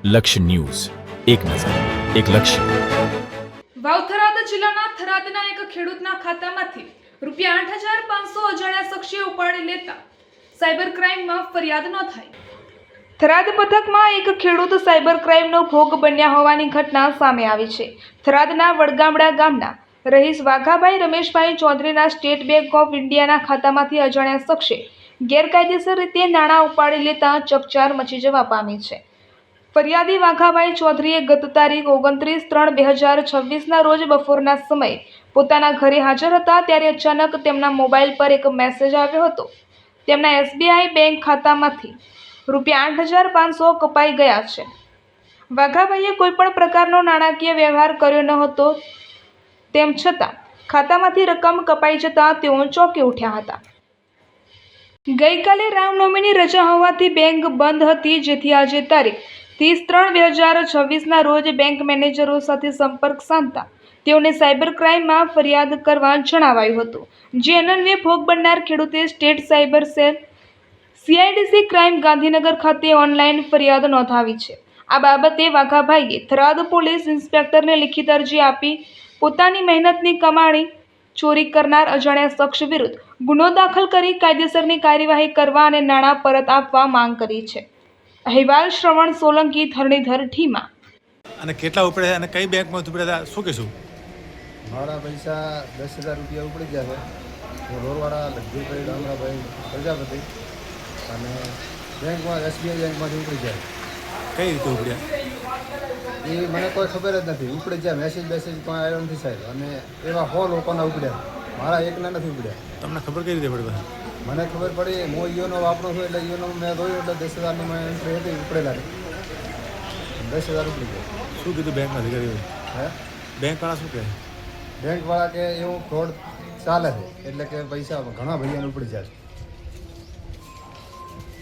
લક્ષ્ય ન્યૂઝ, એક નજર, એક લક્ષ્ય. વાવ થરાદ જિલ્લાના થરાદના એક ખેડૂતના ખાતામાંથી રૂપિયા 8,500 અજાણ્યા શખ્સે ઉપાડી લેતા સાયબર ક્રાઇમમાં ફરિયાદ નોંધાઈ. થરાદ પથકમાં એક ખેડૂત સાયબર ક્રાઇમનો ભોગ બન્યા હોવાની ઘટના સામે આવી છે. થરાદના વડગામડા ગામના રહીશ Vaghabhai Rameshbhai ચૌધરીના state bank of ઇન્ડિયાના ખાતામાંથી અજાણ્યા શખ્સે ગેરકાયદેસર રીતે નાણાં ઉપાડી લેતા ચકચાર મચી જવા પામી છે. ફરિયાદી વાઘાભાઈ ચૌધરીએ ગત તારીખ 29/3/2026ના રોજ બપોરના સમયે પોતાના ઘરે હાજર હતા ત્યારે અચાનક તેમના મોબાઈલ પર એક મેસેજ આવ્યો હતો. તેમના SBI બેંક ખાતામાંથી રૂપિયા 8,500 કપાઈ ગયા છે. વાઘાભાઈએ કોઈપણ પ્રકારનો નાણાકીય વ્યવહાર કર્યો ન હતો. તેમ છતાં ખાતામાંથી રકમ કપાઈ જતાં તેઓ ચોંકી ઉઠ્યા હતા. ગઈકાલે રામનવમીની રજા હોવાથી બેંક બંધ હતી, જેથી આજે તારીખ 30/3/2026ના રોજ બેંક મેનેજરો સાથે સંપર્ક સાધતા તેઓને સાયબર ક્રાઇમમાં ફરિયાદ કરવા જણાવાયું હતું. જે અન્વયે ભોગ બનનાર ખેડૂતે state cyber cell CIDC crime Gandhinagar ખાતે ઓનલાઈન ફરિયાદ નોંધાવી છે. આ બાબતે વાઘાભાઈએ થરાદ પોલીસ ઇન્સ્પેક્ટરને લિખિત અરજી આપી પોતાની મહેનતની કમાણી ચોરી કરનાર અજાણ્યા શખ્સ વિરુદ્ધ ગુનો દાખલ કરી કાયદેસરની કાર્યવાહી કરવા અને નાણાં પરત આપવા માંગ કરી છે. અહેવાલ શ્રવણ સોલંકી, ધરણીધર ઠીમા. અને કેટલા ઉપડ્યા અને કઈ બેંકમાં ઉપડ્યા શું કહેશું? મારા પૈસા 10,000 રૂપિયા ઉપડી ગયા છે. હું રોરવાડા લગભગ ડામરાભાઈ પ્રજાપતિ અને બેંકમાં SBI બેંકમાંથી ઉપડી ગયા. કઈ રીતે ઉપડ્યા એ મને કોઈ ખબર જ નથી. ઉપડી ગયા મેસેજ કોઈ આવ્યો નથી સાહેબ, અને એવા 100 લોકોના ઉપડ્યા, મારા એકના નથી ઉપડ્યા. તમને ખબર કઈ રીતે પડી? મને ખબર પડી, હું યોનો વાપરું છું એટલે યોનો મેં જોયું એટલે 10,000ની મને એન્ટ્રી હતી, ઉપડેલા 10,000 ઉપડી ગયા. શું કીધું બેંકના અધિકારીઓ? હે, બેંકવાળા શું કહે? બેંકવાળા કે એવું ફ્રોડ ચાલે છે, એટલે કે પૈસા ઘણા ભૈયાને ઉપડી જાય છે.